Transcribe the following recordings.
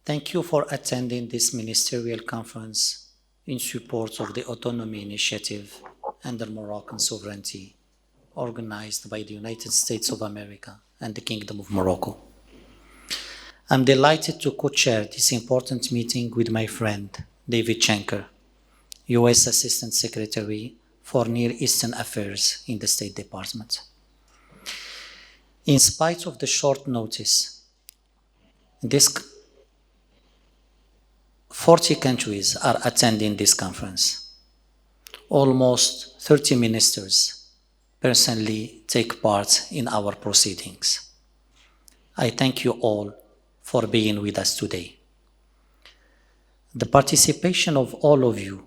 Thank you for attending this ministerial conference in support of the Autonomy Initiative under Moroccan sovereignty, organized by the United States of America and the Kingdom of Morocco. I'm delighted to co-chair this important meeting with my friend, David Schenker, U.S. Assistant Secretary for Near Eastern Affairs in the State Department. In spite of the short notice, 40 countries are attending this conference. Almost 30 ministers personally take part in our proceedings. I thank you all for being with us today. The participation of all of you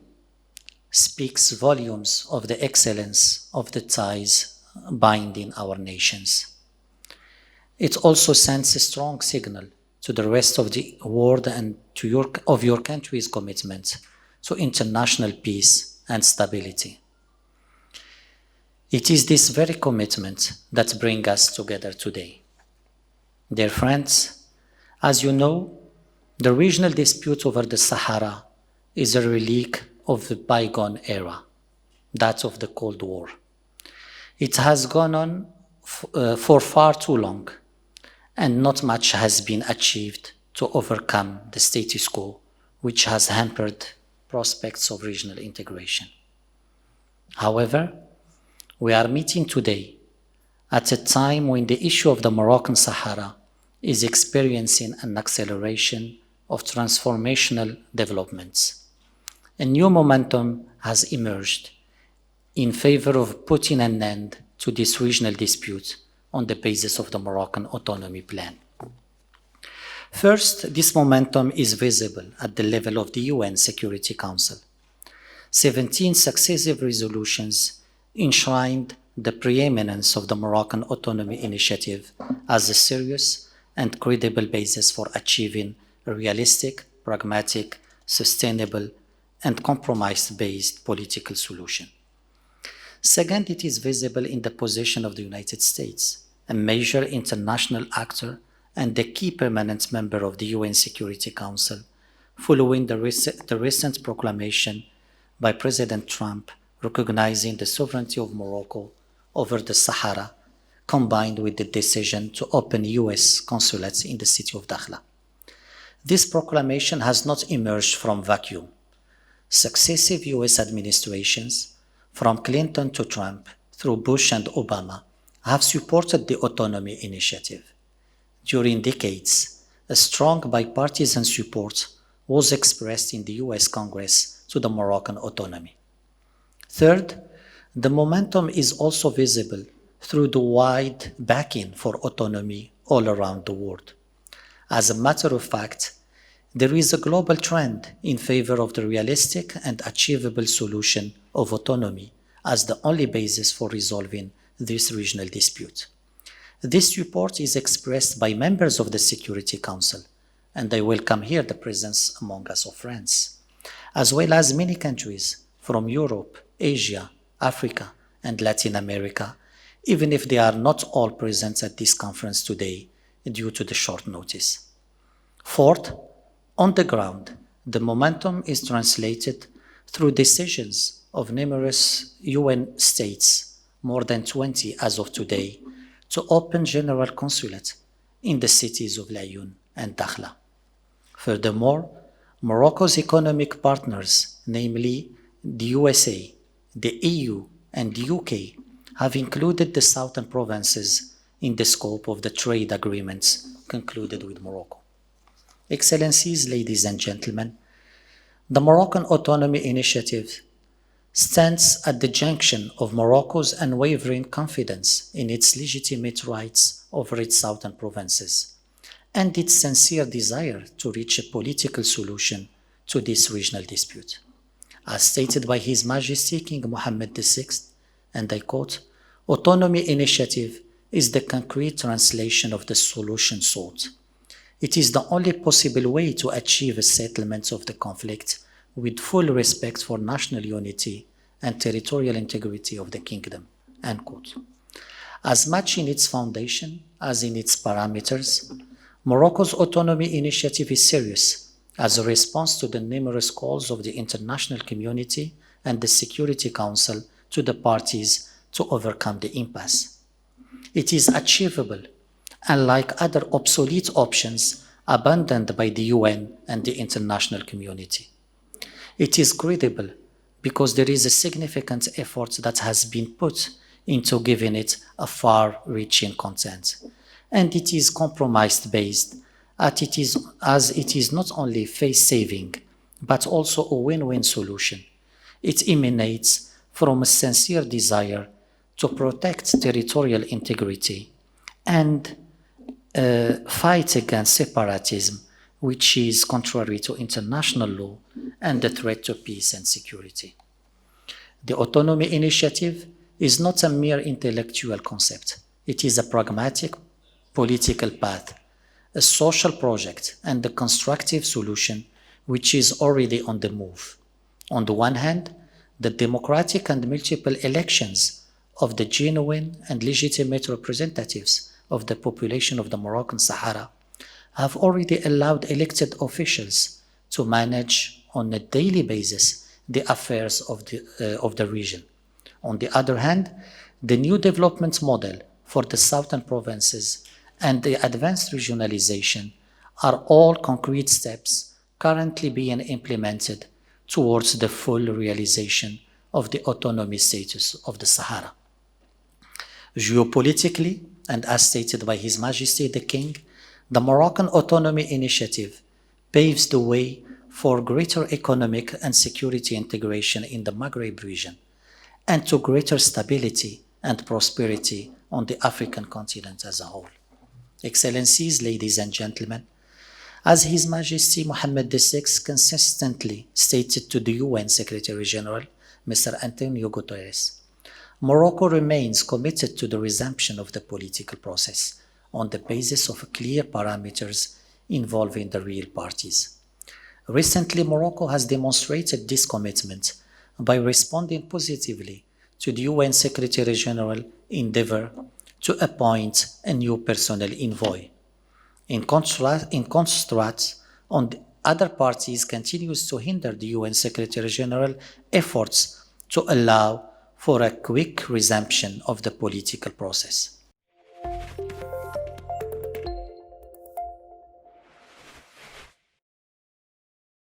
speaks volumes of the excellence of the ties binding our nations. It also sends a strong signal to the rest of the world and to your country's commitment to international peace and stability. It is this very commitment that brings us together today. Dear friends, as you know, the regional dispute over the Sahara is a relic of the bygone era, that of the Cold War. It has gone on for far too long, and not much has been achieved to overcome the status quo, which has hampered prospects of regional integration. However, we are meeting today at a time when the issue of the Moroccan Sahara is experiencing an acceleration of transformational developments. A new momentum has emerged in favor of putting an end to this regional dispute on the basis of the Moroccan autonomy plan. First, this momentum is visible at the level of the UN Security Council. 17 successive resolutions enshrined the preeminence of the Moroccan Autonomy Initiative as a serious and credible basis for achieving a realistic, pragmatic, sustainable, and compromise-based political solution. Second, it is visible in the position of the United States, a major international actor and the key permanent member of the UN Security Council, following the recent proclamation by President Trump recognizing the sovereignty of Morocco over the Sahara, combined with the decision to open US consulates in the city of Dakhla. This proclamation has not emerged from vacuum. Successive US administrations, from Clinton to Trump, through Bush and Obama, have supported the autonomy initiative. During decades, a strong bipartisan support was expressed in the US Congress to the Moroccan autonomy. Third, the momentum is also visible through the wide backing for autonomy all around the world. As a matter of fact, there is a global trend in favor of the realistic and achievable solution of autonomy as the only basis for resolving this regional dispute. This support is expressed by members of the Security Council, and I welcome here the presence among us of friends, as well as many countries from Europe, Asia, Africa, and Latin America, even if they are not all present at this conference today due to the short notice. Fourth, on the ground, the momentum is translated through decisions of numerous UN states, more than 20 as of today, to open general consulate in the cities of Laayoune and Dakhla. Furthermore, Morocco's economic partners, namely the USA, the EU, and the UK, have included the southern provinces in the scope of the trade agreements concluded with Morocco. Excellencies, ladies and gentlemen, the Moroccan Autonomy Initiative stands at the junction of Morocco's unwavering confidence in its legitimate rights over its southern provinces and its sincere desire to reach a political solution to this regional dispute. As stated by His Majesty King Mohammed VI, and I quote, "Autonomy Initiative is the concrete translation of the solution sought. It is the only possible way to achieve a settlement of the conflict with full respect for national unity and territorial integrity of the kingdom." End quote. As much in its foundation as in its parameters, Morocco's autonomy initiative is serious as a response to the numerous calls of the international community and the Security Council to the parties to overcome the impasse. It is achievable, unlike other obsolete options abandoned by the UN and the international community. It is credible because there is a significant effort that has been put into giving it a far-reaching content. And it is compromise-based, as it is not only face-saving, but also a win-win solution. It emanates from a sincere desire to protect territorial integrity and fight against separatism, which is contrary to international law and a threat to peace and security. The autonomy initiative is not a mere intellectual concept. It is a pragmatic political path, a social project, and a constructive solution which is already on the move. On the one hand, the democratic and multiple elections of the genuine and legitimate representatives of the population of the Moroccan Sahara have already allowed elected officials to manage on a daily basis the affairs of the region. On the other hand, the new development model for the southern provinces and the advanced regionalization are all concrete steps currently being implemented towards the full realization of the autonomy status of the Sahara. Geopolitically, and as stated by His Majesty the King, the Moroccan Autonomy Initiative paves the way for greater economic and security integration in the Maghreb region and to greater stability and prosperity on the African continent as a whole. Excellencies, ladies and gentlemen, as His Majesty Mohammed VI consistently stated to the UN Secretary General, Mr. Antonio Guterres, Morocco remains committed to the resumption of the political process on the basis of clear parameters involving the real parties. Recently, Morocco has demonstrated this commitment by responding positively to the UN Secretary General endeavor to appoint a new personnel envoy. In contrast, on the other parties continues to hinder the UN Secretary General efforts to allow for a quick resumption of the political process.